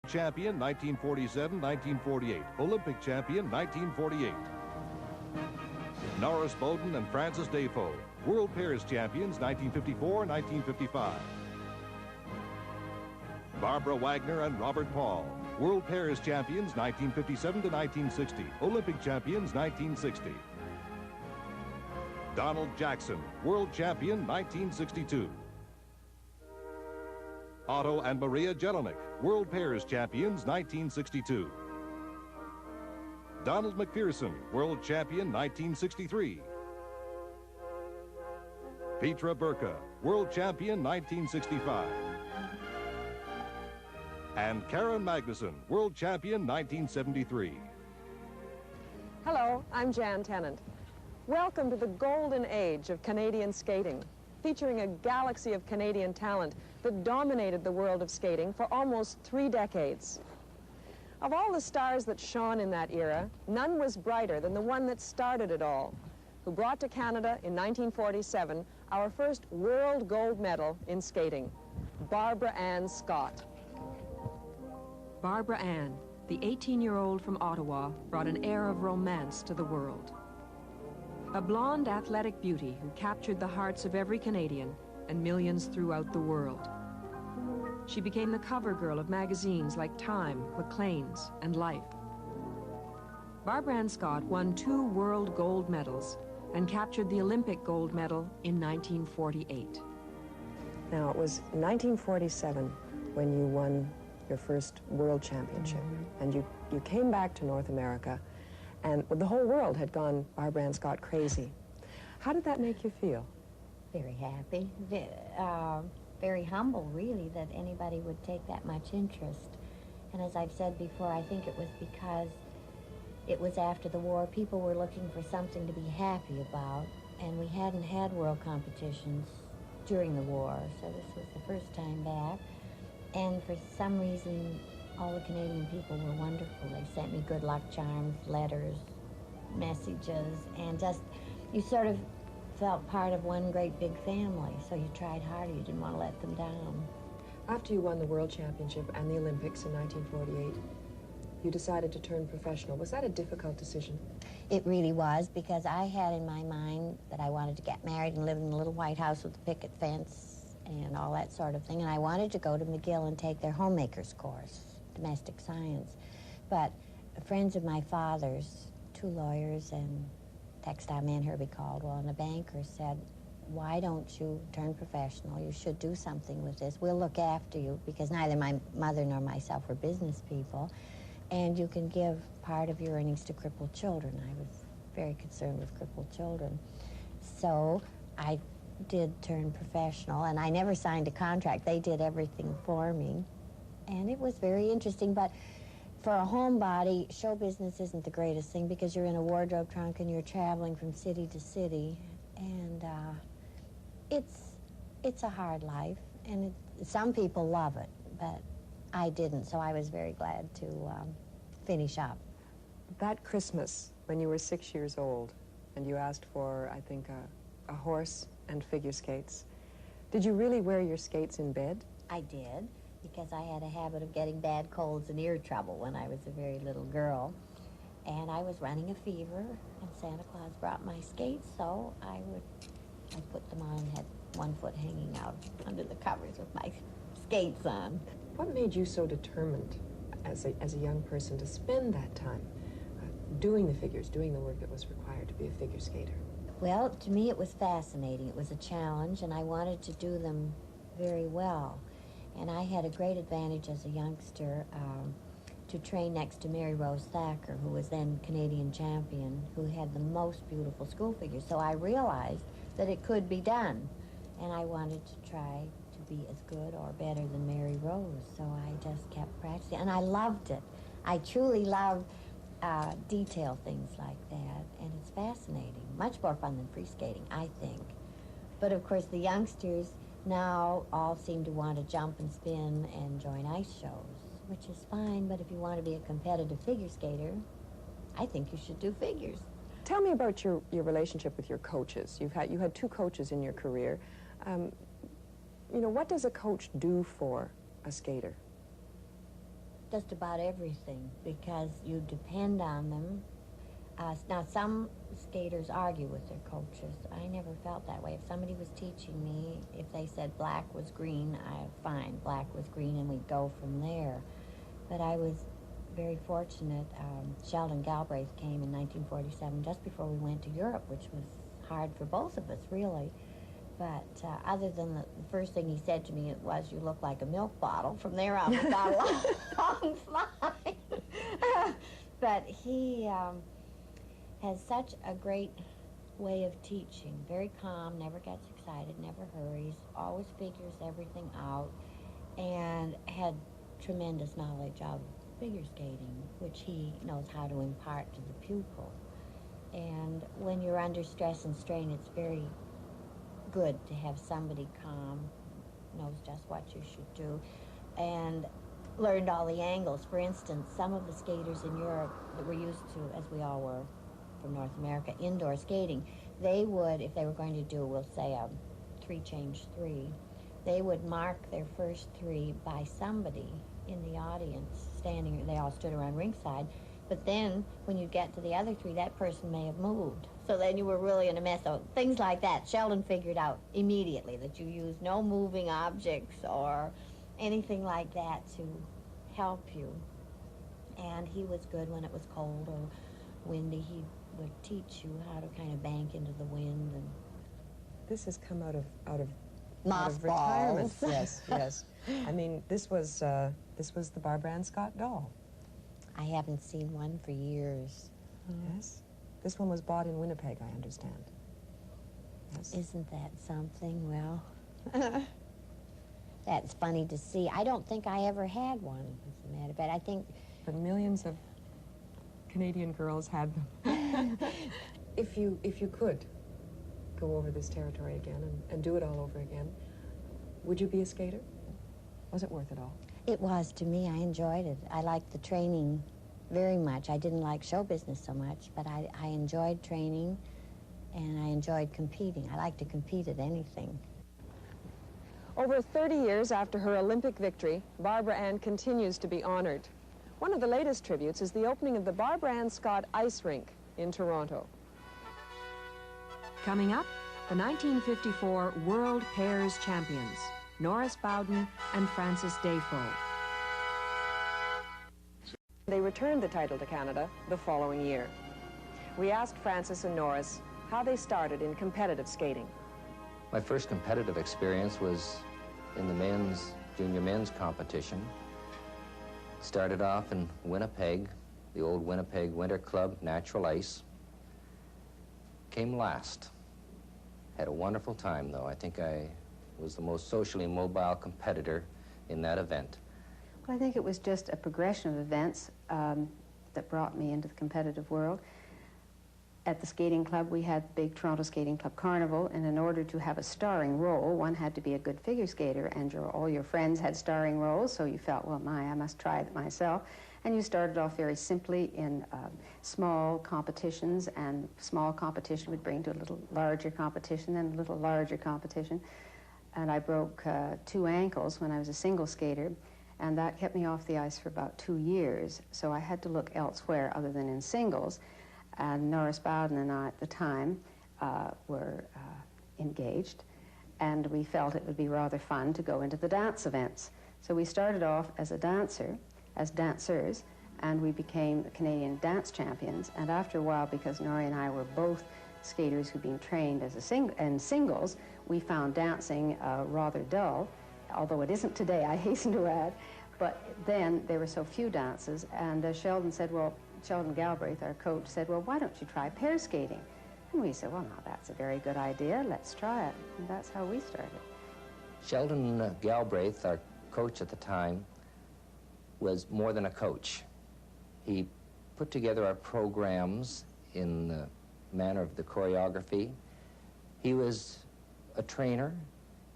Champion 1947-1948, Olympic champion 1948. Norris Bowden and Francis Defoe, World Pairs champions 1954-1955. Barbara Wagner and Robert Paul, World Pairs champions 1957-1960, Olympic champions 1960. Donald Jackson, World champion 1962. Otto and Maria Jelinek, World Pairs champions 1962. Donald McPherson, World champion 1963. Petra Burka, World champion 1965. And Karen Magnuson, World champion 1973. Hello, I'm Jan Tennant. Welcome to the golden age of Canadian skating, featuring a galaxy of Canadian talent that dominated the world of skating for almost 3 decades. Of all the stars that shone in that era, none was brighter than the one that started it all, who brought to Canada in 1947 our first world gold medal in skating, Barbara Ann Scott. Barbara Ann, the 18-year-old from Ottawa, brought an air of romance to the world. A blonde, athletic beauty who captured the hearts of every Canadian and millions throughout the world. She became the cover girl of magazines like Time, Maclean's, and Life. Barbara Ann Scott won 2 world gold medals and captured the Olympic gold medal in 1948. Now, it was 1947 when you won your first world championship, and you came back to North America, and the whole world had gone Barbara Ann Scott crazy. How did that make you feel? Very happy, very humble, really, that anybody would take that much interest. And as I've said before, I think it was because it was after the war. People were looking for something to be happy about, and we hadn't had world competitions during the war, so this was the first time back. And for some reason, all the Canadian people were wonderful. They sent me good luck charms, letters, messages, and just, you sort of felt part of one great big family, so you tried harder. You didn't want to let them down. After you won the World Championship and the Olympics in 1948, you decided to turn professional. Was that a difficult decision? It really was, because I had in my mind that I wanted to get married and live in a little white house with a picket fence and all that sort of thing, and I wanted to go to McGill and take their homemaker's course, domestic science. But friends of my father's, 2 lawyers and textile man Herbie Caldwell and a banker, said, why don't you turn professional? You should do something with this. We'll look after you, because neither my mother nor myself were business people, and you can give part of your earnings to crippled children. I was very concerned with crippled children. So I did turn professional, and I never signed a contract. They did everything for me, and it was very interesting. But for a homebody, show business isn't the greatest thing, because you're in a wardrobe trunk and you're traveling from city to city, and it's a hard life, and some people love it, but I didn't, so I was very glad to finish up. That Christmas, when you were 6 years old, and you asked for, I think, a horse and figure skates, did you really wear your skates in bed? I did, because I had a habit of getting bad colds and ear trouble when I was a very little girl. And I was running a fever, and Santa Claus brought my skates, so I put them on and had one foot hanging out under the covers with my skates on. What made you so determined as a young person to spend that time doing the figures, doing the work that was required to be a figure skater? Well, to me it was fascinating. It was a challenge, and I wanted to do them very well. And I had a great advantage as a youngster to train next to Mary Rose Thacker, who was then Canadian champion, who had the most beautiful school figures. So I realized that it could be done, and I wanted to try to be as good or better than Mary Rose. So I just kept practicing, and I loved it. I truly love detail things like that, and it's fascinating. Much more fun than free skating, I think. But of course, the youngsters now all seem to want to jump and spin and join ice shows, which is fine, but if you want to be a competitive figure skater, I think you should do figures. Tell me about your relationship with your coaches. You had 2 coaches in your career. You know, what does a coach do for a skater? just about everything because you depend on them. Now, some skaters argue with their coaches. I never felt that way. If somebody was teaching me, if they said black was green, fine, black was green, and we'd go from there. But I was very fortunate. Sheldon Galbraith came in 1947, just before we went to Europe, which was hard for both of us, really. But other than the first thing he said to me was, "You look like a milk bottle." From there on, we got along fine. But he has such a great way of teaching. Very calm, never gets excited, never hurries, always figures everything out, and had tremendous knowledge of figure skating, which he knows how to impart to the pupil. And when you're under stress and strain, it's very good to have somebody calm, knows just what you should do, and learned all the angles. For instance, some of the skaters in Europe that were used to, as we all were from North America, indoor skating, they would, if they were going to do, we'll say a 3-change-3, they would mark their first 3 by somebody in the audience standing. They all stood around ringside, but then when you get to the other 3, that person may have moved. So then you were really in a mess. So things like that, Sheldon figured out immediately that you use no moving objects or anything like that to help you. And he was good when it was cold or windy. He would teach you how to kind of bank into the wind. And This has come out of mothballs. retirement. Yes, yes. I mean, this was the Barbara Ann Scott doll. I haven't seen one for years. Yes. This one was bought in Winnipeg, I understand. Yes. Isn't that something? Well, that's funny to see. I don't think I ever had one, as a matter of fact. I think... But millions of Canadian girls had them. If you could go over this territory again and do it all over again, would you be a skater? Was it worth it all? It was to me. I enjoyed it. I liked the training very much. I didn't like show business so much, but I enjoyed training and I enjoyed competing. I like to compete at anything. Over 30 years after her Olympic victory, Barbara Ann continues to be honored. One of the latest tributes is the opening of the Barbara Ann Scott Ice Rink in Toronto. Coming up, the 1954 World Pairs Champions, Norris Bowden and Francis Defoe. They returned the title to Canada the following year. We asked Francis and Norris how they started in competitive skating. My first competitive experience was in the junior men's competition. Started off in Winnipeg, the old Winnipeg Winter Club, Natural Ice. Came last. Had a wonderful time, though. I think I was the most socially mobile competitor in that event. Well, I think it was just a progression of events that brought me into the competitive world. At the skating club, we had the big Toronto Skating Club Carnival, and in order to have a starring role, one had to be a good figure skater, and all your friends had starring roles, so you felt, well, I must try it myself. And you started off very simply in small competitions, and small competition would bring to a little larger competition, then a little larger competition. And I broke 2 ankles when I was a single skater, and that kept me off the ice for about 2 years. So I had to look elsewhere other than in singles. And Norris Bowden and I, at the time, were engaged, and we felt it would be rather fun to go into the dance events. So we started off as a dancer, as dancers, and we became the Canadian dance champions. And after a while, because Norrie and I were both skaters who'd been trained as in singles, we found dancing rather dull, although it isn't today, I hasten to add. But then there were so few dances, and Sheldon Galbraith, our coach, said, well, why don't you try pair skating? And we said, well, now, that's a very good idea. Let's try it. And that's how we started. Sheldon Galbraith, our coach at the time, was more than a coach. He put together our programs in the manner of the choreography. He was a trainer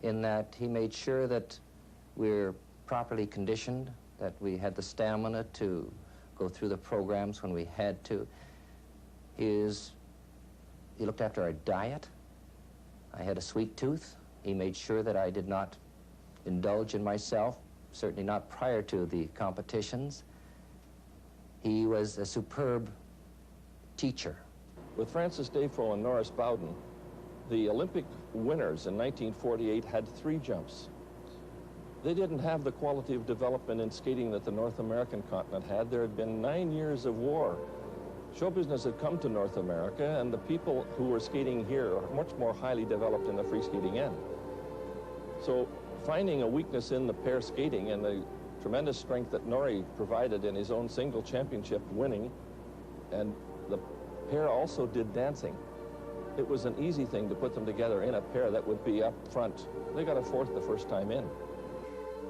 in that he made sure that we're properly conditioned, that we had the stamina to go through the programs when we had to. He looked after our diet. I had a sweet tooth. He made sure that I did not indulge in myself certainly not prior to the competitions. He was a superb teacher. With Francis Dayfo and Norris Bowden, the Olympic winners in 1948 had 3 jumps. They didn't have the quality of development in skating that the North American continent had. There had been 9 years of war. Show business had come to North America, and the people who were skating here are much more highly developed in the free skating end. So finding a weakness in the pair skating and the tremendous strength that Norrie provided in his own single championship winning, and the pair also did dancing. It was an easy thing to put them together in a pair that would be up front. They got a 4th the first time in.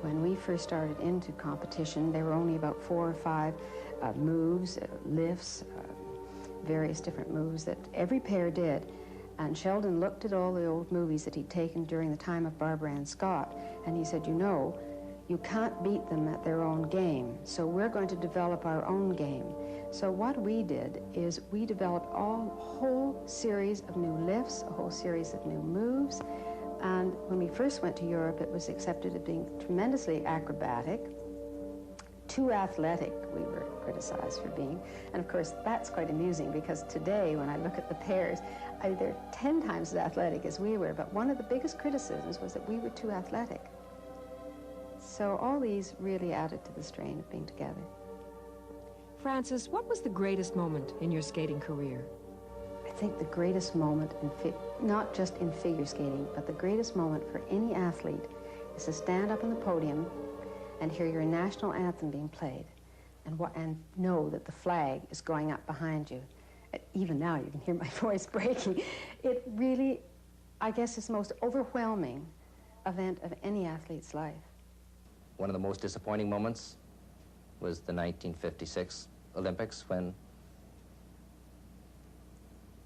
When we first started into competition, there were only about 4 or 5 moves, lifts, various different moves that every pair did. And Sheldon looked at all the old movies that he'd taken during the time of Barbara Ann Scott, and he said, you know, you can't beat them at their own game, so we're going to develop our own game. So what we did is we developed a whole series of new lifts, a whole series of new moves, and when we first went to Europe, it was accepted as being tremendously acrobatic, too athletic, we were criticized for being. And of course, that's quite amusing, because today, when I look at the pairs, they're 10 times as athletic as we were, but one of the biggest criticisms was that we were too athletic. So all these really added to the strain of being together. Francis, what was the greatest moment in your skating career? I think the greatest moment, not just in figure skating, but the greatest moment for any athlete is to stand up on the podium and hear your national anthem being played and know that the flag is going up behind you. Even now, you can hear my voice breaking. It really, I guess, is the most overwhelming event of any athlete's life. One of the most disappointing moments was the 1956 Olympics, when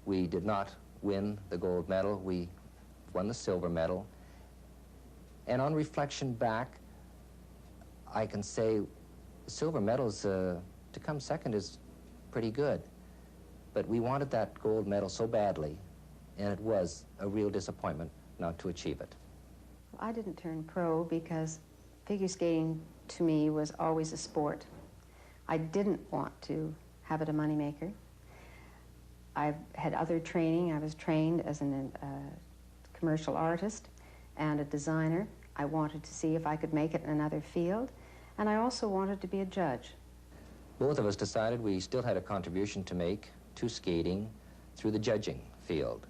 we did not win the gold medal. We won the silver medal. And on reflection back, I can say silver medals, to come second is pretty good. But we wanted that gold medal so badly, and it was a real disappointment not to achieve it. I didn't turn pro because figure skating to me was always a sport. I didn't want to have it a moneymaker. I've had other training. I was trained as a commercial artist and a designer. I wanted to see if I could make it in another field, and I also wanted to be a judge. Both of us decided we still had a contribution to make to skating through the judging field.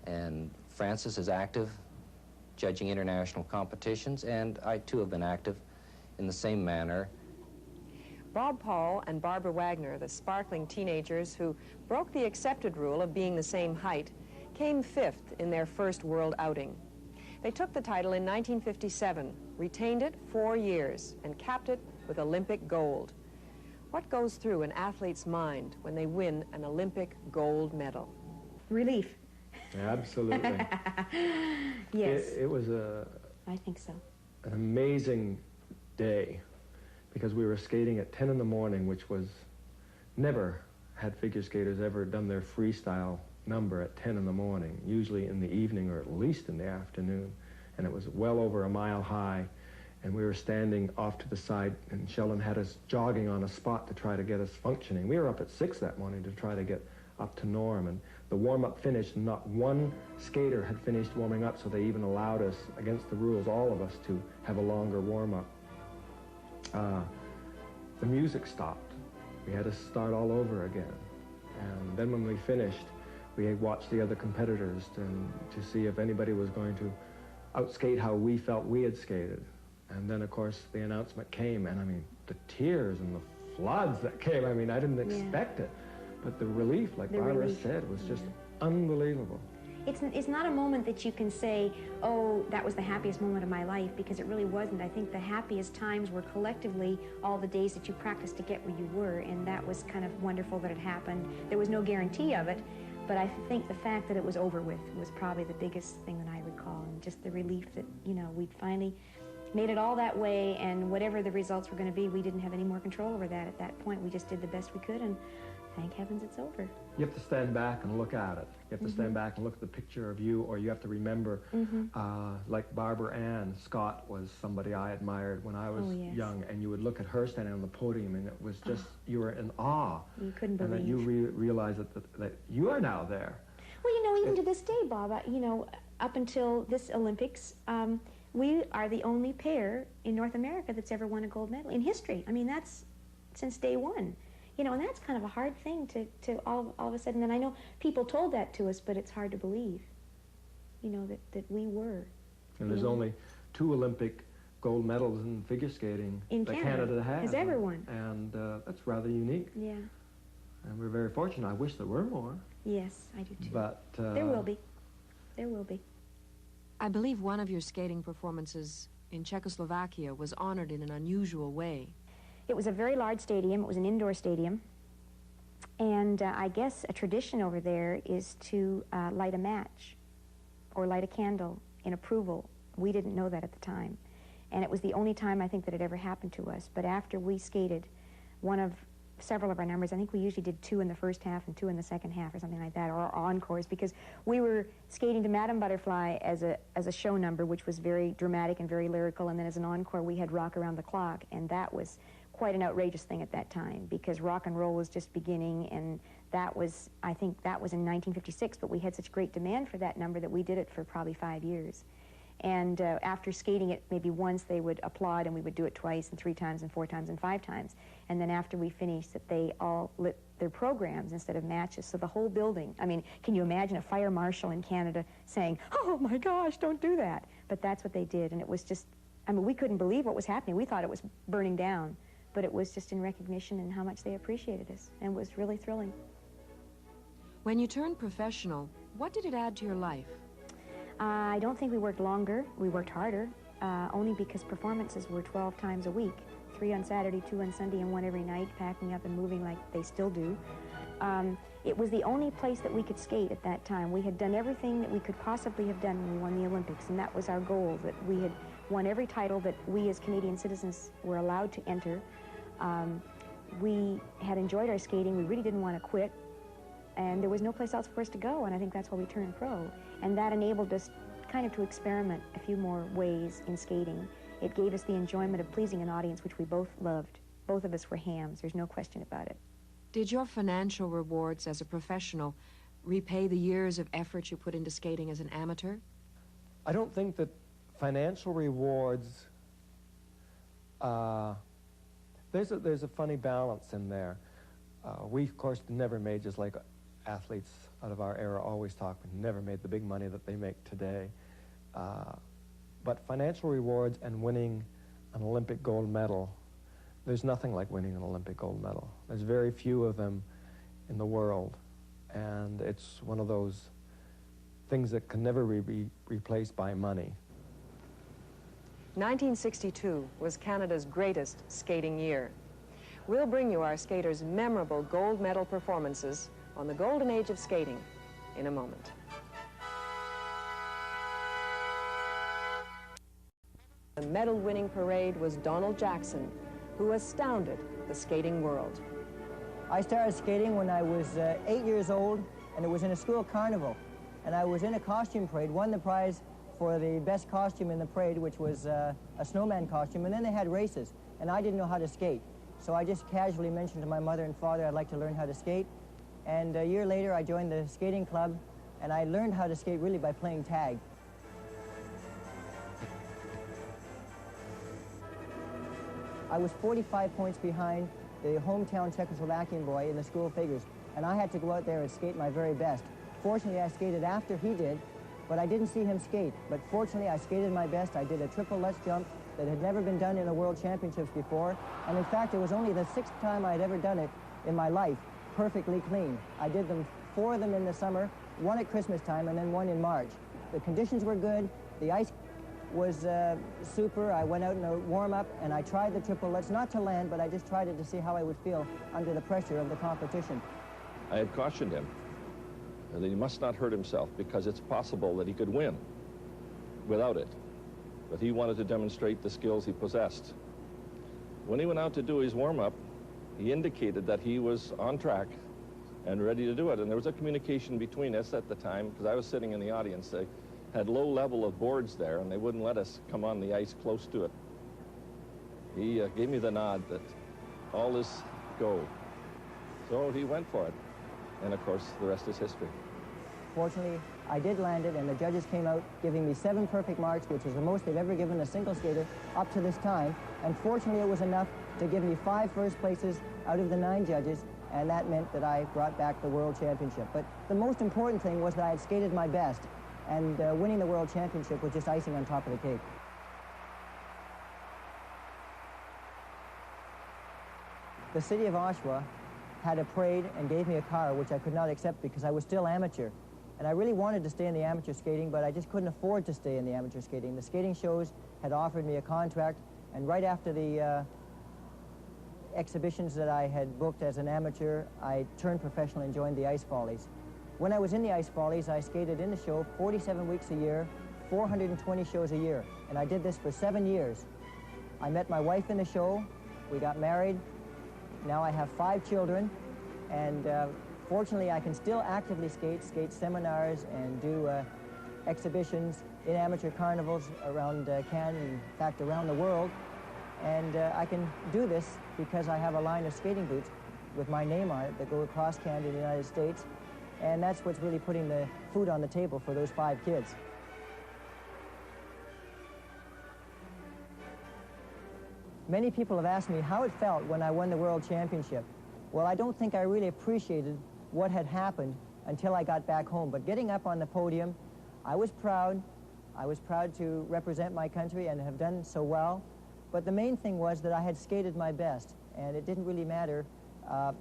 And Francis is active judging international competitions, and I too have been active in the same manner. Bob Paul and Barbara Wagner, the sparkling teenagers who broke the accepted rule of being the same height, came 5th in their first world outing. They took the title in 1957, retained it 4 years, and capped it with Olympic gold. What goes through an athlete's mind when they win an Olympic gold medal? Relief. Absolutely. Yes. It was I think so. an amazing day, because we were skating at 10 in the morning, which was never had figure skaters ever done their freestyle number at 10 in the morning, usually in the evening or at least in the afternoon. And it was well over a mile high, and we were standing off to the side, and Sheldon had us jogging on a spot to try to get us functioning. We were up at 6 that morning to try to get up to norm, and the warm-up finished, and not one skater had finished warming up, so they even allowed us, against the rules, all of us, to have a longer warm-up. The music stopped. We had to start all over again. And then when we finished, we had watched the other competitors to see if anybody was going to outskate how we felt we had skated. And then, of course, the announcement came, and I mean, the tears and the floods that came, I mean, I didn't expect it. But the relief, like Barbara said, was just unbelievable. It's not a moment that you can say, oh, that was the happiest moment of my life, because it really wasn't. I think the happiest times were collectively all the days that you practiced to get where you were, and that was kind of wonderful that it happened. There was no guarantee of it, but I think the fact that it was over with was probably the biggest thing that I recall, and just the relief that, you know, we'd finally made it all that way, and whatever the results were going to be, we didn't have any more control over that at that point. We just did the best we could, and thank heavens it's over. You have to stand back and look at it. You have to stand back and look at the picture of you, or you have to remember, like Barbara Ann Scott was somebody I admired when I was young, and you would look at her standing on the podium, and it was just, you were in awe. You couldn't believe. And that you realize that you are now there. Well, you know, even to this day, Bob, you know, up until this Olympics, we are the only pair in North America that's ever won a gold medal in history. I mean, that's since day one. You know, and that's kind of a hard thing to all of a sudden, and I know people told that to us, but it's hard to believe, you know, that we were. And there's only 2 Olympic gold medals in figure skating that Canada has ever won. And that's rather unique. Yeah. And we're very fortunate. I wish there were more. Yes, I do too. But there will be. There will be. I believe one of your skating performances in Czechoslovakia was honored in an unusual way. It was a very large stadium. It was an indoor stadium. And I guess a tradition over there is to light a match or light a candle in approval. We didn't know that at the time. And it was the only time I think that it ever happened to us. But after we skated several of our numbers, I think we usually did 2 in the first half and 2 in the second half or something like that, or encores, because we were skating to Madame Butterfly as a show number, which was very dramatic and very lyrical, and then as an encore we had Rock Around the Clock, and that was quite an outrageous thing at that time, because rock and roll was just beginning, and that was, I think that was in 1956, but we had such great demand for that number that we did it for probably 5 years. And after skating it maybe once, they would applaud, and we would do it twice and 3 times and 4 times and 5 times. And then after we finished, that they all lit their programs instead of matches. So the whole building, I mean, can you imagine a fire marshal in Canada saying, "Oh my gosh, don't do that"? But that's what they did, and it was just, I mean, we couldn't believe what was happening. We thought it was burning down, but it was just in recognition and how much they appreciated us, and it was really thrilling. When you turned professional, what did it add to your life? I don't think we worked longer. We worked harder, only because performances were 12 times a week. 3 on Saturday, 2 on Sunday, and 1 every night, packing up and moving like they still do. It was the only place that we could skate at that time. We had done everything that we could possibly have done when we won the Olympics, and that was our goal, that we had won every title that we as Canadian citizens were allowed to enter. We had enjoyed our skating. We really didn't want to quit, and there was no place else for us to go, and I think that's why we turned pro. And that enabled us kind of to experiment a few more ways in skating. It gave us the enjoyment of pleasing an audience, which we both loved. Both of us were hams, there's no question about it. Did your financial rewards as a professional repay the years of effort you put into skating as an amateur? I don't think that financial rewards, there's a funny balance in there. We, of course, never made, just like athletes out of our era always talk, we never made the big money that they make today. But financial rewards and winning an Olympic gold medal, there's nothing like winning an Olympic gold medal. There's very few of them in the world, and it's one of those things that can never be replaced by money. 1962 was Canada's greatest skating year. We'll bring you our skaters' memorable gold medal performances on the golden age of skating in a moment. The medal-winning parade was Donald Jackson, who astounded the skating world. I started skating when I was 8 years old, and it was in a school carnival. And I was in a costume parade, won the prize for the best costume in the parade, which was a snowman costume, and then they had races, and I didn't know how to skate. So I just casually mentioned to my mother and father I'd like to learn how to skate. And a year later, I joined the skating club, and I learned how to skate really by playing tag. I was 45 points behind the hometown Czechoslovakian boy in the school figures, and I had to go out there and skate my very best. Fortunately, I skated after he did, but I didn't see him skate. But fortunately, I skated my best. I did a triple Lutz jump that had never been done in the World Championships before, and in fact, it was only the 6th time I had ever done it in my life, perfectly clean. I did 4 of them in the summer, 1 at Christmas time, and then 1 in March. The conditions were good. The ice was super. I went out in a warm-up, and I tried the triple Lutz, not to land, but I just tried it to see how I would feel under the pressure of the competition. I had cautioned him that he must not hurt himself, because it's possible that he could win without it. but he wanted to demonstrate the skills he possessed. When he went out to do his warm-up, he indicated that he was on track and ready to do it. And there was a communication between us at the time, because I was sitting in the audience. They had low level of boards there, and they wouldn't let us come on the ice close to it. He gave me the nod that all is go. So he went for it. And of course, the rest is history. Fortunately, I did land it, and the judges came out giving me 7 perfect marks, which is the most they've ever given a single skater up to this time. And fortunately, it was enough to give me 5 first places out of the 9 judges, and that meant that I brought back the World Championship. But the most important thing was that I had skated my best, and winning the World Championship was just icing on top of the cake. The city of Oshawa had a parade and gave me a car, which I could not accept because I was still amateur. And I really wanted to stay in the amateur skating, but I just couldn't afford to stay in the amateur skating. The skating shows had offered me a contract, and right after the exhibitions that I had booked as an amateur, I turned professional and joined the Ice Follies. When I was in the Ice Follies, I skated in the show 47 weeks a year, 420 shows a year, and I did this for 7 years. I met my wife in the show, we got married, now I have 5 children, and fortunately I can still actively skate seminars and do exhibitions in amateur carnivals around Canada, in fact around the world. And I can do this because I have a line of skating boots with my name on it that go across Canada and the United States. And that's what's really putting the food on the table for those 5 kids. Many people have asked me how it felt when I won the World Championship. Well, I don't think I really appreciated what had happened until I got back home. But getting up on the podium, I was proud. I was proud to represent my country and have done so well. But the main thing was that I had skated my best, and it didn't really matter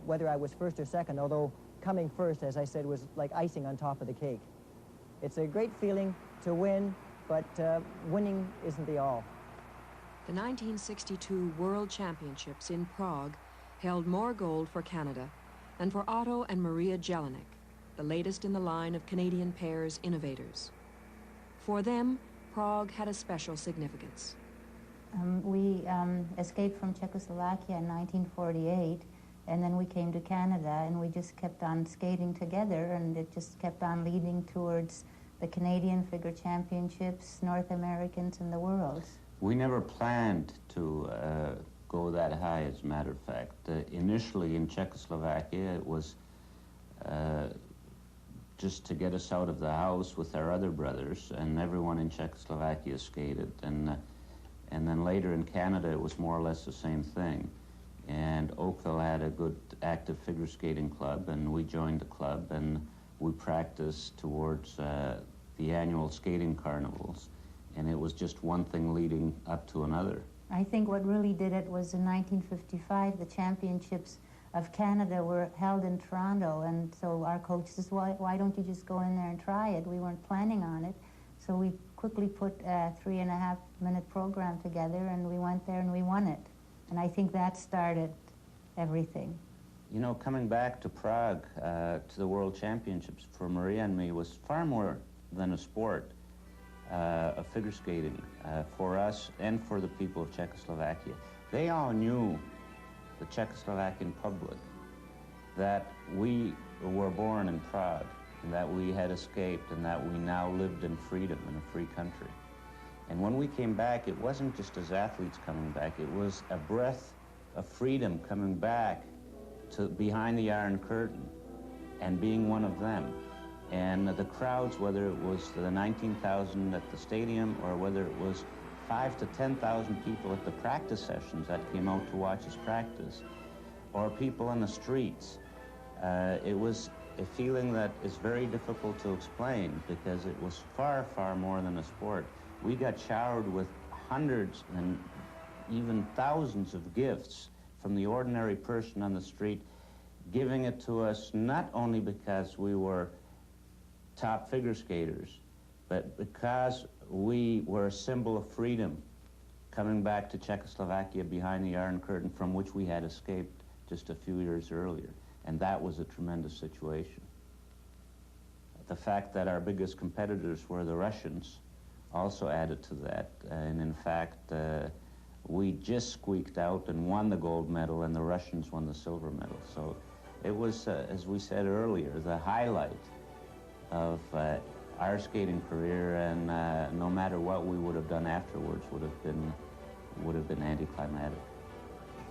whether I was first or second, although coming first, as I said, was like icing on top of the cake. It's a great feeling to win, but winning isn't the all. The 1962 World Championships in Prague held more gold for Canada and for Otto and Maria Jelinek, the latest in the line of Canadian pairs innovators. For them, Prague had a special significance. We escaped from Czechoslovakia in 1948, and then we came to Canada, and we just kept on skating together, and it just kept on leading towards the Canadian Figure Championships, North Americans, and the Worlds. We never planned to go that high, as a matter of fact. Initially in Czechoslovakia, it was just to get us out of the house with our other brothers, and everyone in Czechoslovakia skated. And then later in Canada, it was more or less the same thing. And Oakville had a good active figure skating club, and we joined the club, and we practiced towards the annual skating carnivals. And it was just one thing leading up to another. I think what really did it was in 1955, the championships of Canada were held in Toronto, and so our coach says, why don't you just go in there and try it? We weren't planning on it. So we quickly put a 3.5-minute program together, and we went there and we won it. And I think that started everything. You know, coming back to Prague, to the World Championships, for Maria and me was far more than a sport of figure skating for us and for the people of Czechoslovakia. They all knew, the Czechoslovakian public, that we were born in Prague, and that we had escaped, and that we now lived in freedom in a free country. And when we came back, it wasn't just as athletes coming back, it was a breath of freedom coming back to behind the Iron Curtain and being one of them. And the crowds, whether it was the 19,000 at the stadium or whether it was 5,000 to 10,000 people at the practice sessions that came out to watch us practice, or people on the streets, it was a feeling that is very difficult to explain because it was far, far more than a sport. We got showered with hundreds and even thousands of gifts from the ordinary person on the street, giving it to us not only because we were top figure skaters, but because we were a symbol of freedom coming back to Czechoslovakia behind the Iron Curtain from which we had escaped just a few years earlier. And that was a tremendous situation. The fact that our biggest competitors were the Russians also added to that. And in fact, we just squeaked out and won the gold medal, and the Russians won the silver medal. So it was, as we said earlier, the highlight of our skating career, and no matter what we would have done afterwards would have been anticlimactic.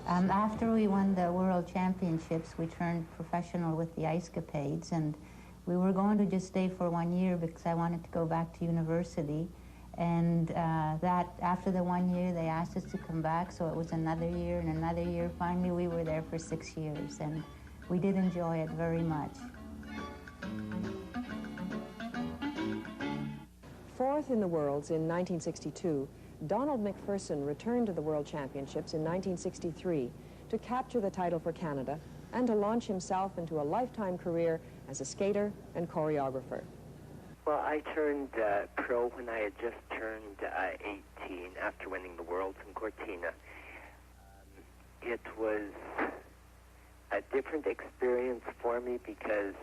After we won the World Championships, we turned professional with the Ice Capades, and we were going to just stay for 1 year because I wanted to go back to university. And that after the 1 year, they asked us to come back, so it was another year and another year. Finally, we were there for 6 years, and we did enjoy it very much. Fourth in the Worlds in 1962, Donald McPherson returned to the World Championships in 1963 to capture the title for Canada and to launch himself into a lifetime career as a skater and choreographer. Well, I turned pro when I had just turned 18 after winning the Worlds in Cortina. It was a different experience for me because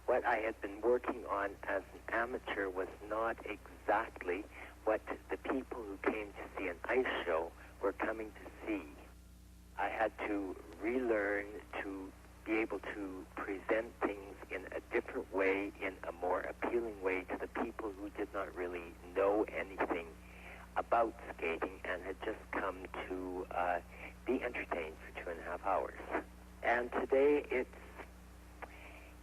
what I had been working on as an amateur was not exactly what the people who came to see an ice show were coming to see. I had to relearn to be able to present things in a different way, in a more appealing way to the people who did not really know anything about skating and had just come to be entertained for 2.5 hours. And today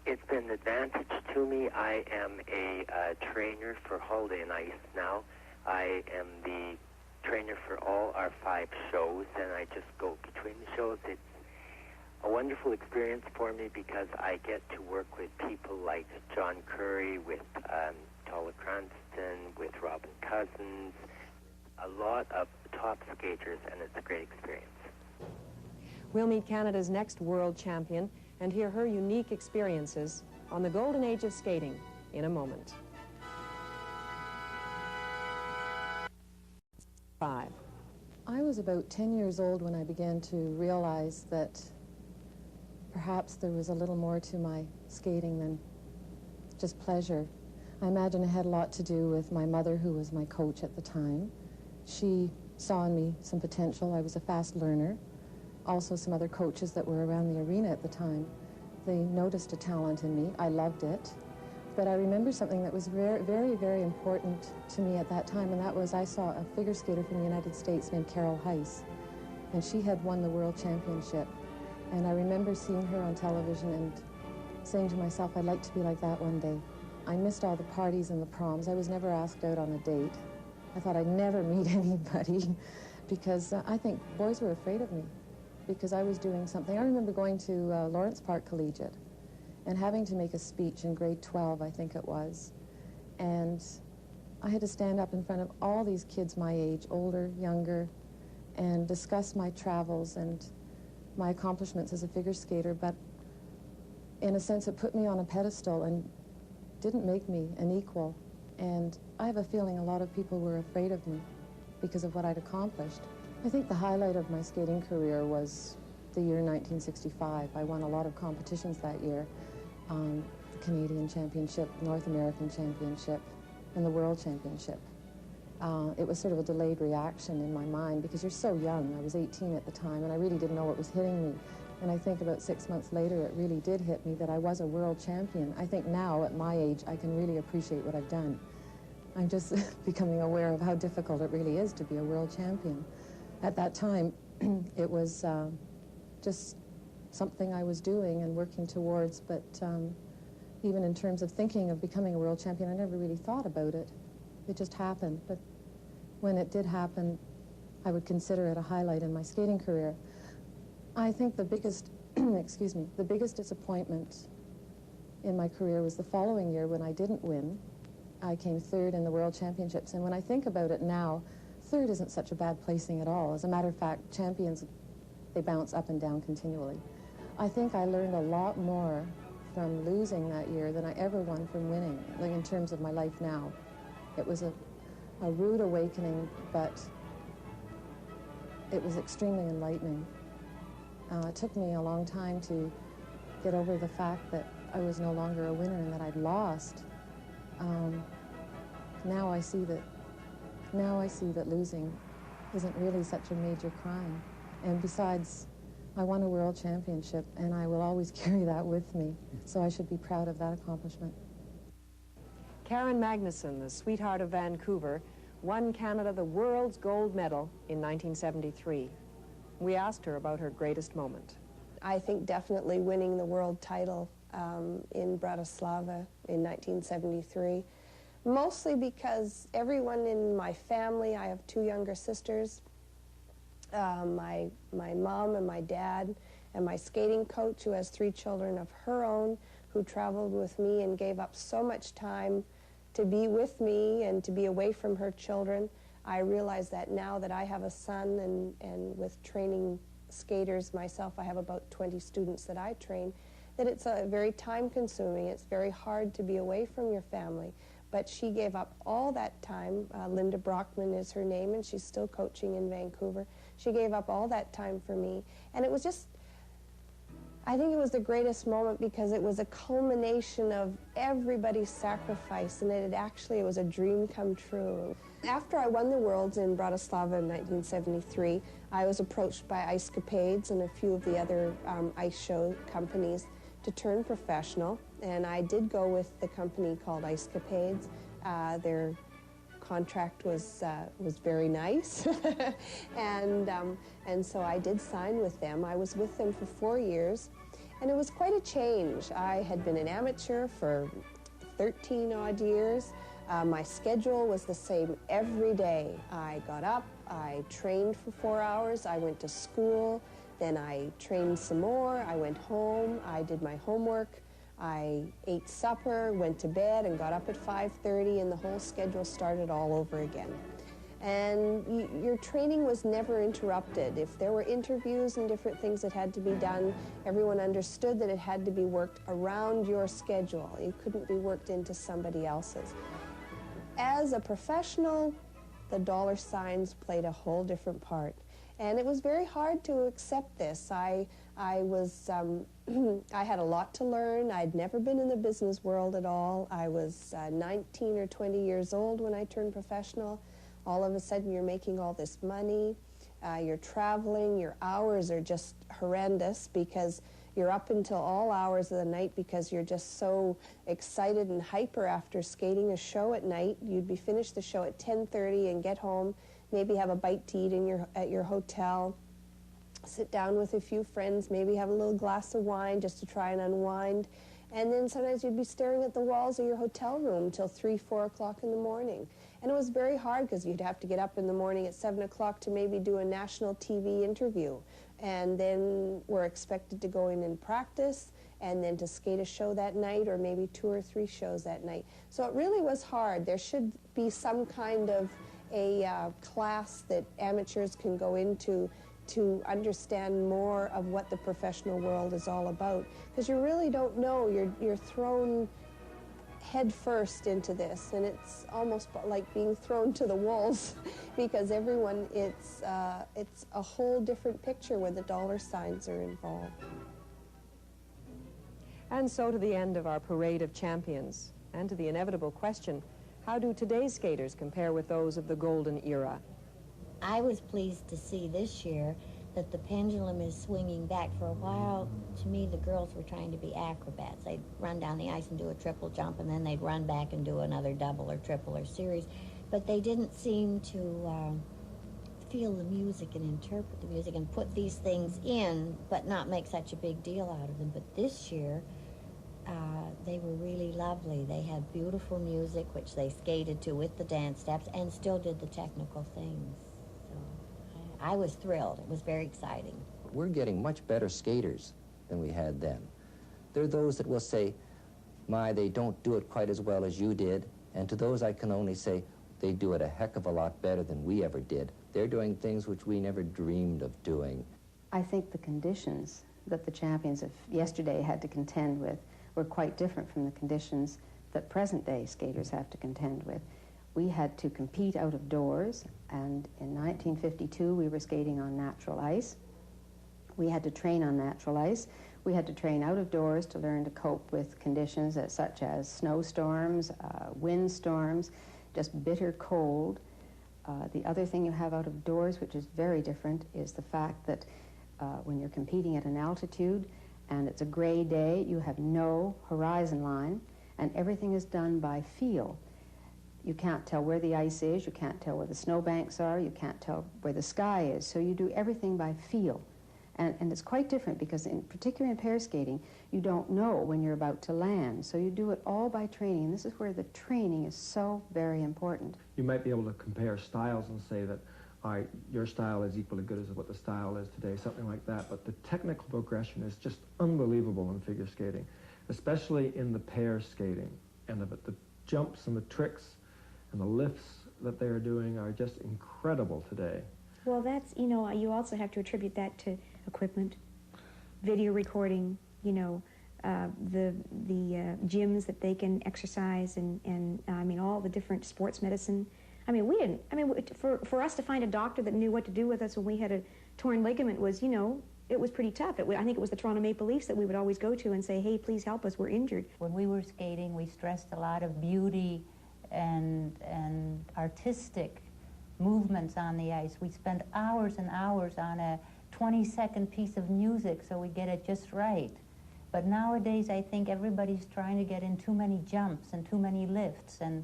it's been an advantage to me. I am a trainer for Holiday and Ice now. I am the trainer for all our 5 shows, and I just go between the shows. It's a wonderful experience for me because I get to work with people like John Curry, with Tola Cranston, with Robin Cousins, a lot of top skaters, and it's a great experience. We'll meet Canada's next world champion and hear her unique experiences on the golden age of skating in a moment. 5. I was about 10 years old when I began to realize that perhaps there was a little more to my skating than just pleasure. I imagine it had a lot to do with my mother, who was my coach at the time. She saw in me some potential. I was a fast learner. Also some other coaches that were around the arena at the time. They noticed a talent in me. I loved it. But I remember something that was very, very, very important to me at that time, and that was I saw a figure skater from the United States named Carol Heiss, and she had won the World Championship. And I remember seeing her on television and saying to myself, I'd like to be like that one day. I missed all the parties and the proms. I was never asked out on a date. I thought I'd never meet anybody because I think boys were afraid of me because I was doing something. I remember going to Lawrence Park Collegiate and having to make a speech in grade 12, I think it was. And I had to stand up in front of all these kids my age, older, younger, and discuss my travels and my accomplishments as a figure skater, but in a sense it put me on a pedestal and didn't make me an equal. And I have a feeling a lot of people were afraid of me because of what I'd accomplished. I think the highlight of my skating career was the year 1965. I won a lot of competitions that year. The Canadian Championship, North American Championship, and the World Championship. It was sort of a delayed reaction in my mind because you're so young. I was 18 at the time, and I really didn't know what was hitting me. And I think about 6 months later, it really did hit me that I was a world champion. I think now, at my age, I can really appreciate what I've done. I'm just becoming aware of how difficult it really is to be a world champion. At that time, it was just something I was doing and working towards, but even in terms of thinking of becoming a world champion, I never really thought about it. It just happened, but when it did happen, I would consider it a highlight in my skating career. I think the biggest, excuse me, the biggest disappointment in my career was the following year when I didn't win. I came third in the World Championships, and when I think about it now, third isn't such a bad placing at all. As a matter of fact, champions, they bounce up and down continually. I think I learned a lot more from losing that year than I ever won from winning, like in terms of my life now. It was a rude awakening, but it was extremely enlightening. It took me a long time to get over the fact that I was no longer a winner and that I'd lost. Now I see that Now I see that losing isn't really such a major crime. And besides, I won a world championship, and I will always carry that with me. So I should be proud of that accomplishment. Karen Magnuson, the sweetheart of Vancouver, won Canada the world's gold medal in 1973. We asked her about her greatest moment. I think definitely winning the world title in Bratislava in 1973, mostly because everyone in my family, I have two younger sisters, my mom and my dad, and my skating coach, who has 3 children of her own, who traveled with me and gave up so much time to be with me and to be away from her children. I realize that now that I have a son, and with training skaters myself, I have about 20 students that I train, that it's very time-consuming. It's very hard to be away from your family. But she gave up all that time. Linda Brockman is her name, and she's still coaching in Vancouver. She gave up all that time for me. And it was just, I think it was the greatest moment because it was a culmination of everybody's sacrifice, and it was a dream come true. After I won the Worlds in Bratislava in 1973, I was approached by Icecapades and a few of the other ice show companies to turn professional, and I did go with the company called Icecapades. Their contract was very nice, and so I did sign with them. I was with them for 4 years, and it was quite a change. I had been an amateur for 13 odd years. My schedule was the same every day. I got up, I trained for 4 hours, I went to school, then I trained some more, I went home, I did my homework, I ate supper, went to bed, and got up at 5:30, and the whole schedule started all over again. And your training was never interrupted. If there were interviews and different things that had to be done, everyone understood that it had to be worked around your schedule. It couldn't be worked into somebody else's. As a professional, the dollar signs played a whole different part. And it was very hard to accept this. I had a lot to learn. I'd never been in the business world at all. I was 19 or 20 years old when I turned professional. All of a sudden, you're making all this money. You're traveling. Your hours are just horrendous because you're up until all hours of the night because you're just so excited and hyper after skating a show at night. You'd be finished the show at 10:30 and get home, maybe have a bite to eat at your hotel, sit down with a few friends, maybe have a little glass of wine just to try and unwind. And then sometimes you'd be staring at the walls of your hotel room till 3, 4 o'clock in the morning. And it was very hard because you'd have to get up in the morning at 7 o'clock to maybe do a national TV interview. And then we're expected to go in and practice, and then to skate a show that night, or maybe 2 or 3 shows that night. So it really was hard. There should be some kind of a class that amateurs can go into to understand more of what the professional world is all about, because you really don't know. You're thrown head first into this, and it's almost like being thrown to the wolves because everyone, it's a whole different picture when the dollar signs are involved. And so to the end of our parade of champions, and to the inevitable question, how do today's skaters compare with those of the golden era? I was pleased to see this year that the pendulum is swinging back. For a while, to me, the girls were trying to be acrobats. They'd run down the ice and do a triple jump, and then they'd run back and do another double or triple or series. But they didn't seem to feel the music and interpret the music and put these things in, but not make such a big deal out of them. But this year, they were really lovely. They had beautiful music, which they skated to with the dance steps, and still did the technical things. I was thrilled. It was very exciting. We're getting much better skaters than we had then. There are those that will say, my, they don't do it quite as well as you did. And to those I can only say, they do it a heck of a lot better than we ever did. They're doing things which we never dreamed of doing. I think the conditions that the champions of yesterday had to contend with were quite different from the conditions that present-day skaters have to contend with. We had to compete out of doors, and in 1952 we were skating on natural ice. We had to train on natural ice. We had to train out of doors to learn to cope with conditions such as snowstorms, windstorms, just bitter cold. The other thing you have out of doors, which is very different, is the fact that when you're competing at an altitude and it's a gray day, you have no horizon line, and everything is done by feel. You can't tell where the ice is, you can't tell where the snowbanks are, you can't tell where the sky is, so you do everything by feel. And it's quite different because, particularly in pair skating, you don't know when you're about to land, so you do it all by training, and this is where the training is so very important. You might be able to compare styles and say that, all right, your style is equally good as what the style is today, something like that, but the technical progression is just unbelievable in figure skating, especially in the pair skating, and the jumps and the tricks and the lifts that they're doing are just incredible today. Well, that's, you know, you also have to attribute that to equipment, video recording, you know, the gyms that they can exercise, and I mean, all the different sports medicine. I mean, we didn't, I mean, for us to find a doctor that knew what to do with us when we had a torn ligament was, you know, it was pretty tough. I think it was the Toronto Maple Leafs that we would always go to and say, hey, please help us, we're injured. When we were skating, we stressed a lot of beauty and artistic movements on the ice. We spent hours and hours on a 20-second piece of music so we get it just right. But nowadays, I think everybody's trying to get in too many jumps and too many lifts and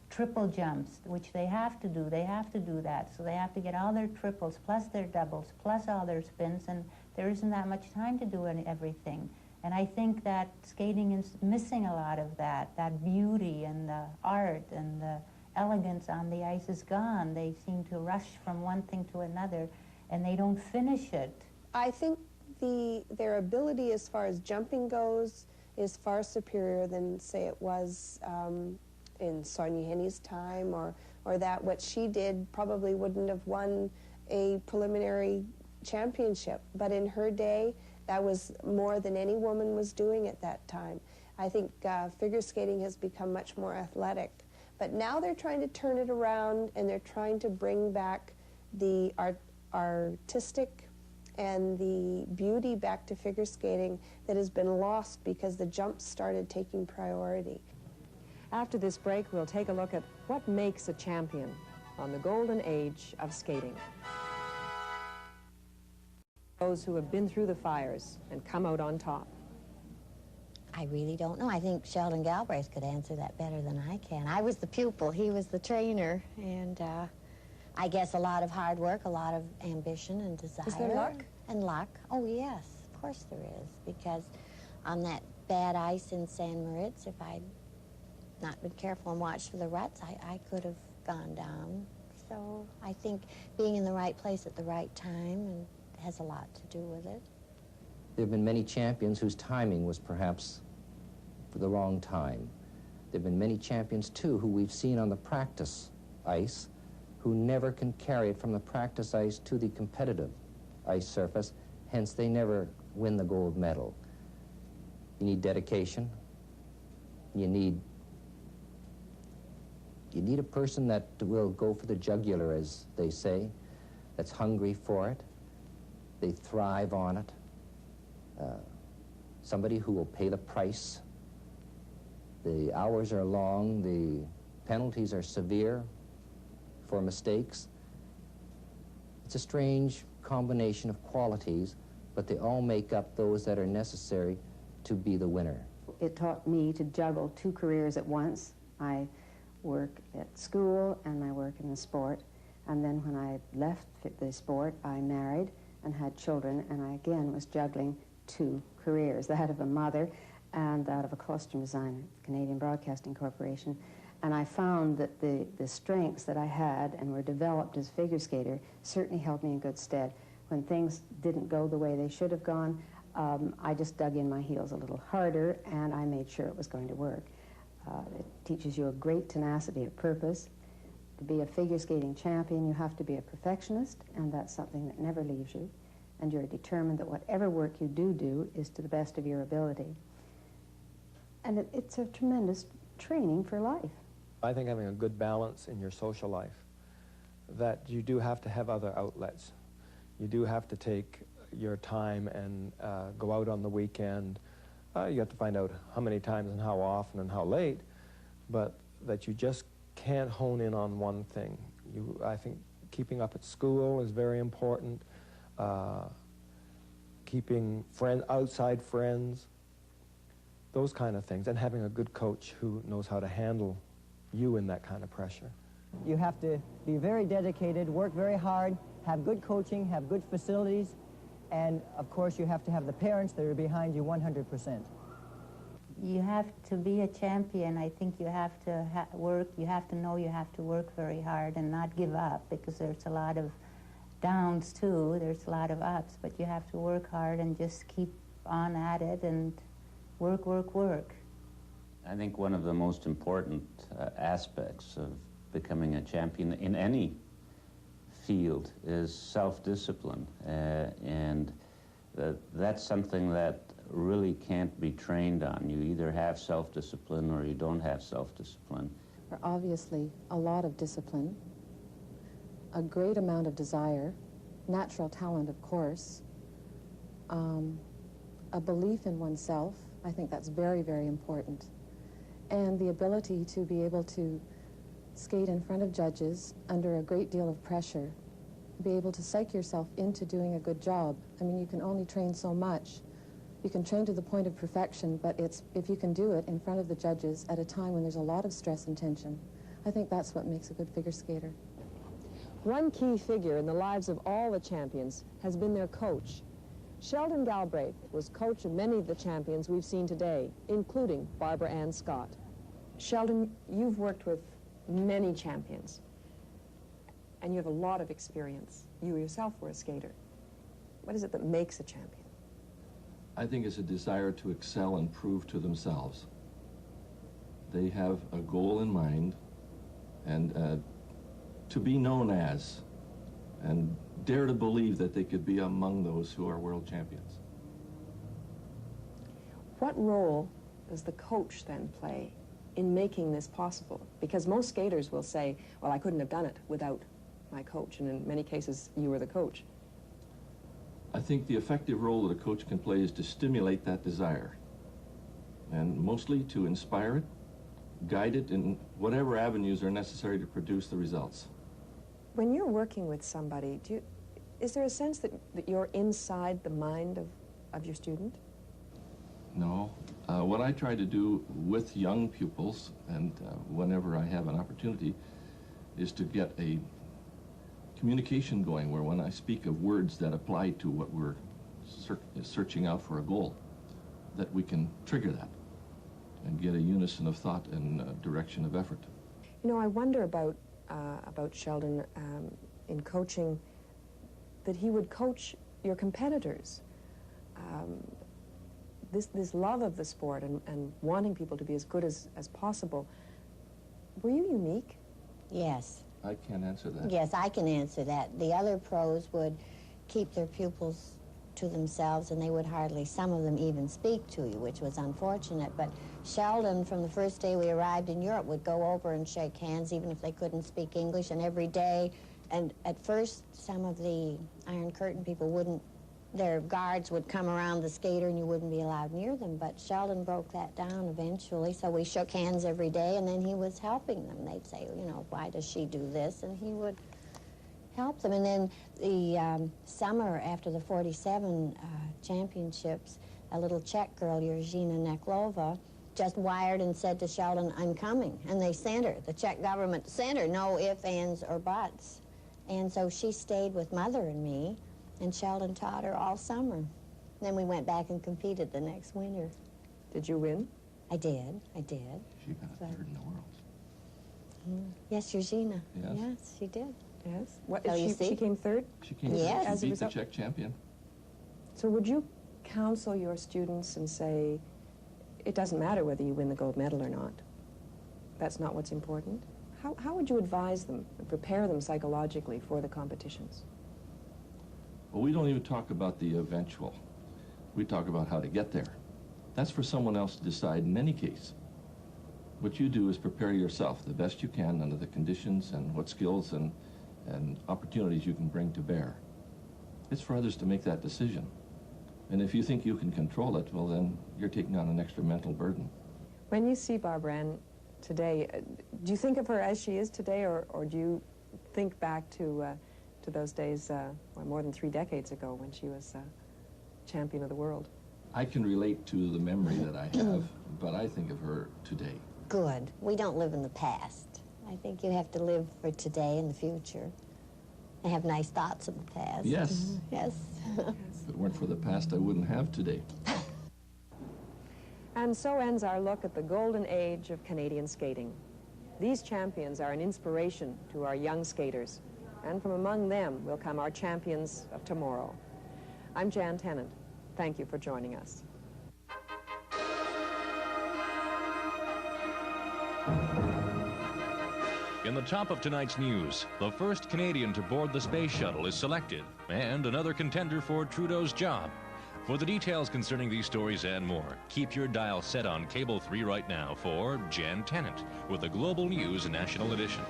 triple jumps, which they have to do. They have to do that. So they have to get all their triples, plus their doubles, plus all their spins, and there isn't that much time to do everything. And I think that skating is missing a lot of that beauty and the art and the elegance on the ice is gone. They seem to rush from one thing to another, and they don't finish it. I think their ability as far as jumping goes is far superior than, say, it was in Sonia Henny's time, or that what she did probably wouldn't have won a preliminary championship. But in her day, that was more than any woman was doing at that time. I think figure skating has become much more athletic. But now they're trying to turn it around, and they're trying to bring back the artistic and the beauty back to figure skating that has been lost because the jumps started taking priority. After this break, we'll take a look at what makes a champion on the golden age of skating. Those who have been through the fires and come out on top. I really don't know. I think Sheldon Galbraith could answer that better than I can. I was the pupil, he was the trainer, and I guess a lot of hard work, a lot of ambition and desire. Is there luck? And luck. Oh, yes, of course there is, because on that bad ice in San Moritz, if I'd not been careful and watched for the ruts, I could have gone down. So I think being in the right place at the right time has a lot to do with it. There have been many champions whose timing was perhaps for the wrong time. There have been many champions, too, who we've seen on the practice ice who never can carry it from the practice ice to the competitive ice surface, hence they never win the gold medal. You need dedication. You need a person that will go for the jugular, as they say, that's hungry for it. They thrive on it. Somebody who will pay the price. The hours are long, the penalties are severe for mistakes. It's a strange combination of qualities, but they all make up those that are necessary to be the winner. It taught me to juggle two careers at once. I work at school and I work in the sport, and then when I left the sport, I married and had children, and I again was juggling two careers, that of a mother and that of a costume designer at the Canadian Broadcasting Corporation. And I found that the strengths that I had and were developed as a figure skater certainly held me in good stead. When things didn't go the way they should have gone, I just dug in my heels a little harder, and I made sure it was going to work. It teaches you a great tenacity of purpose. To be a figure skating champion, you have to be a perfectionist, and that's something that never leaves you. And you're determined that whatever work you do is to the best of your ability. And it's a tremendous training for life. I think having a good balance in your social life, that you do have to have other outlets. You do have to take your time and go out on the weekend. You have to find out how many times and how often and how late, but that you just can't hone in on one thing. I think keeping up at school is very important. Keeping outside friends, those kind of things, and having a good coach who knows how to handle you in that kind of pressure. You have to be very dedicated, work very hard, have good coaching, have good facilities, and of course you have to have the parents that are behind you 100%. You have to be a champion. I think you have to work, you have to know you have to work very hard and not give up, because there's a lot of downs too, there's a lot of ups, but you have to work hard and just keep on at it and work, work, work. I think one of the most important aspects of becoming a champion in any field is self-discipline, and that's something that really can't be trained on. You either have self-discipline or you don't have self-discipline. Obviously, a lot of discipline, a great amount of desire, natural talent, of course, a belief in oneself. I think that's very, very important. And the ability to be able to skate in front of judges under a great deal of pressure, be able to psych yourself into doing a good job. I mean, you can only train so much. You can train to the point of perfection, but if you can do it in front of the judges at a time when there's a lot of stress and tension, I think that's what makes a good figure skater. One key figure in the lives of all the champions has been their coach. Sheldon Galbraith was coach of many of the champions we've seen today, including Barbara Ann Scott. Sheldon, you've worked with many champions, and you have a lot of experience. You yourself were a skater. What is it that makes a champion? I think it's a desire to excel and prove to themselves. They have a goal in mind, and to be known as, and dare to believe that they could be among those who are world champions. What role does the coach then play in making this possible? Because most skaters will say, well, I couldn't have done it without my coach, and in many cases, you were the coach. I think the effective role that a coach can play is to stimulate that desire, and mostly to inspire it, guide it in whatever avenues are necessary to produce the results. When you're working with somebody, is there a sense that you're inside the mind of your student? No. What I try to do with young pupils, and whenever I have an opportunity, is to get a communication going where when I speak of words that apply to what we're searching out for a goal, that we can trigger that and get a unison of thought and direction of effort. You know, I wonder about Sheldon in coaching, that he would coach your competitors. This love of the sport and wanting people to be as good as possible. Were you unique? Yes. I can't answer that. Yes, I can answer that. The other pros would keep their pupils to themselves, and they would hardly, some of them even speak to you, which was unfortunate. But Sheldon, from the first day we arrived in Europe, would go over and shake hands, even if they couldn't speak English, and every day. And at first, some of the Iron Curtain people wouldn't, their guards would come around the skater and you wouldn't be allowed near them, but Sheldon broke that down eventually, so we shook hands every day, and then he was helping them. They'd say, you know, why does she do this? And he would help them. And then the summer after the 47 championships, a little Czech girl, Jiřina Neklova, just wired and said to Sheldon, I'm coming. And they sent her, the Czech government sent her, no ifs, ands, or buts. And so she stayed with Mother and me, and Sheldon taught her all summer. Then we went back and competed the next winter. Did you win? I did. She got third in the world. Yes, Jiřina. Yes. Yes, she did. Yes. What, So she came third? She came Yes. third. She beat the Czech champion. So would you counsel your students and say, it doesn't matter whether you win the gold medal or not? That's not what's important? How would you advise them and prepare them psychologically for the competitions? Well, we don't even talk about the eventual. We talk about how to get there. That's for someone else to decide in any case. What you do is prepare yourself the best you can under the conditions and what skills and opportunities you can bring to bear. It's for others to make that decision. And if you think you can control it, well, then you're taking on an extra mental burden. When you see Barbara Ann today, do you think of her as she is today, or do you think back to those days, well, more than 3 decades ago when she was champion of the world. I can relate to the memory that I have, but I think of her today. Good. We don't live in the past. I think you have to live for today and the future and have nice thoughts of the past. Yes. Yes. If it weren't for the past, I wouldn't have today. And so ends our look at the golden age of Canadian skating. These champions are an inspiration to our young skaters, and from among them will come our champions of tomorrow. I'm Jan Tennant. Thank you for joining us. In the top of tonight's news, the first Canadian to board the space shuttle is selected, and another contender for Trudeau's job. For the details concerning these stories and more, keep your dial set on Cable 3 right now for Jan Tennant with the Global News National Edition.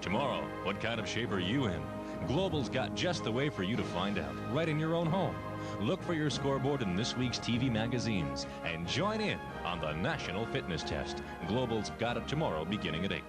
Tomorrow, what kind of shape are you in? Global's got just the way for you to find out, right in your own home. Look for your scoreboard in this week's TV magazines and join in on the National Fitness Test. Global's got it tomorrow beginning at 8.